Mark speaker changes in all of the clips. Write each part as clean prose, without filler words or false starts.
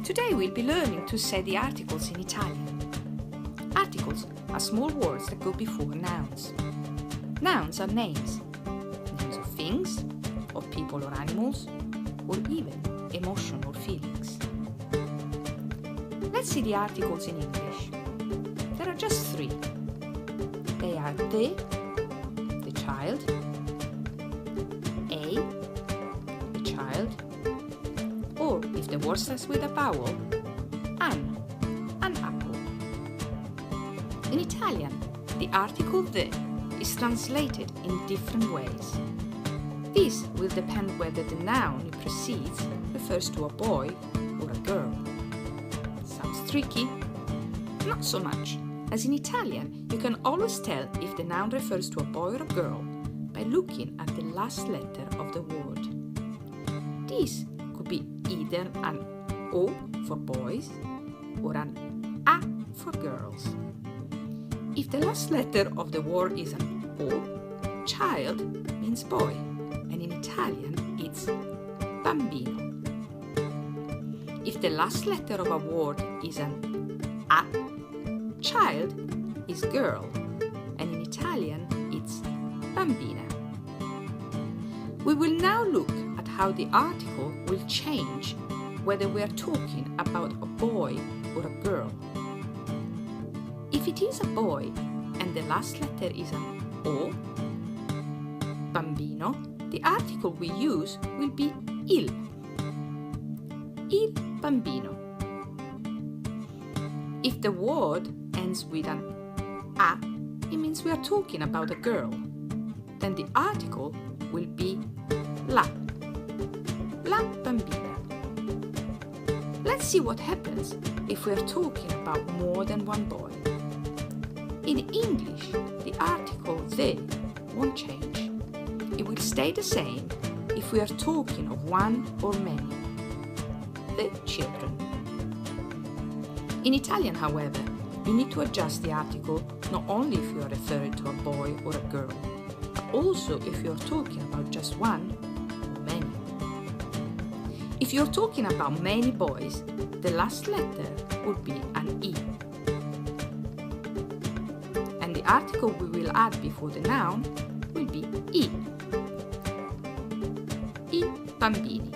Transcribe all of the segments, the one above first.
Speaker 1: Today we'll be learning to say the articles in Italian. Articles are small words that go before nouns. Nouns are names. Names of things, of people or animals, or even emotion or feelings. Let's see the articles in English. There are just three. They are the child, a, the child, or if the word starts with a vowel, an apple. In Italian, the article the is translated in different ways. This will depend whether the noun it precedes refers to a boy or a girl. Sounds tricky? Not so much, as in Italian you can always tell if the noun refers to a boy or a girl by looking at the last letter of the word. This could be either an O for boys or an A for girls. If the last letter of the word is an O, child means boy, and in Italian it's bambino. If the last letter of a word is an A, child is girl, and in Italian it's bambina. We will now look at how the article will change whether we are talking about a boy or a girl. If it is a boy and the last letter is an O, bambino, the article we use will be il bambino. If the word ends with an A, it means we are talking about a girl. Then the article will be la bambina. Let's see what happens if we are talking about more than one boy. In English, the article the won't change. It will stay the same if we are talking of one or many. The children. In Italian, however, you need to adjust the article not only if you are referring to a boy or a girl, but also if you are talking about just one or many. If you are talking about many boys, the last letter would be an E. And the article we will add before the noun will be I bambini.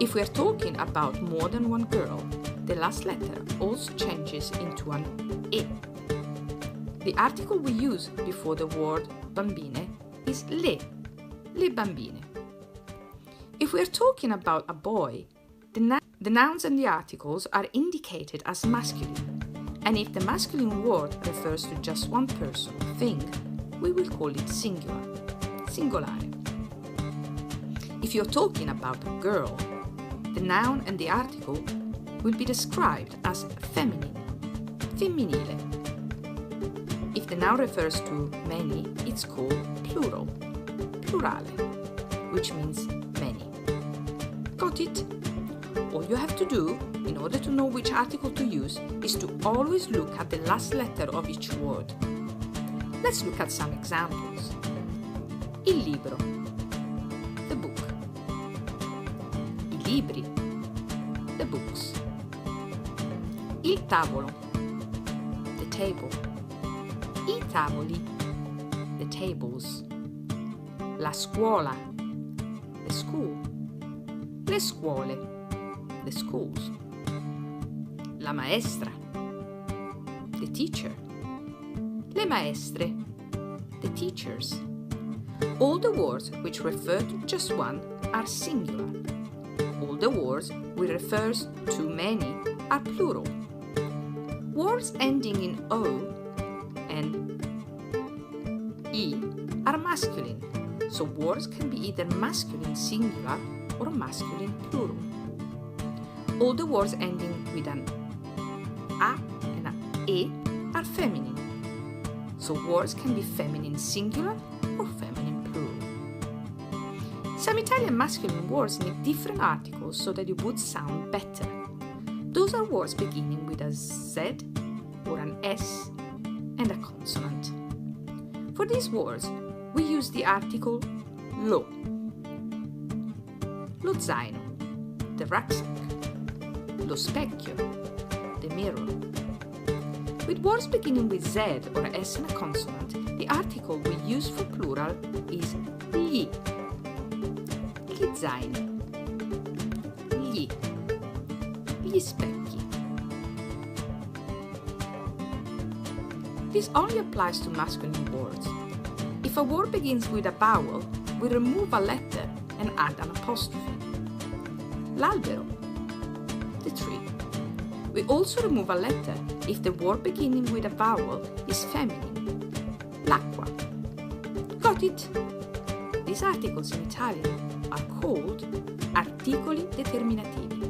Speaker 1: If we are talking about more than one girl, the last letter also changes into an E. The article we use before the word bambine is le bambine. If we are talking about a boy, the nouns and the articles are indicated as masculine, and if the masculine word refers to just one person or thing, we will call it singolare. If you're talking about a girl, the noun and the article will be described as feminine, femminile. If the noun refers to many, it's called plural, plurale, which means many. Got it? All you have to do, in order to know which article to use, is to always look at the last letter of each word. Let's look at some examples. Il libro, the book. I libri, the books. Il tavolo, the table. I tavoli, the tables. La scuola, the school. Le scuole, the schools. La maestra, the teacher. Le maestre, the teachers. All the words which refer to just one are singular. All the words which refers to many are plural. Words ending in O and E are masculine, so words can be either masculine singular or masculine plural. All the words ending with an A and an E are feminine, so words can be feminine singular or feminine plural. Some Italian masculine words need different articles so that it would sound better. Those are words beginning with a Z or an S and a consonant. For these words, we use the article lo zaino, the rucksack. lo specchio, the mirror. With words beginning with Z or S and a consonant, the article we use for plural is gli. Gli zaini, gli specchi. This only applies to masculine words. If a word begins with a vowel, we remove a letter and add an apostrophe. L'albero, the tree. We also remove a letter if the word beginning with a vowel is feminine. L'acqua. Got it? These articles in Italian are called articoli determinativi.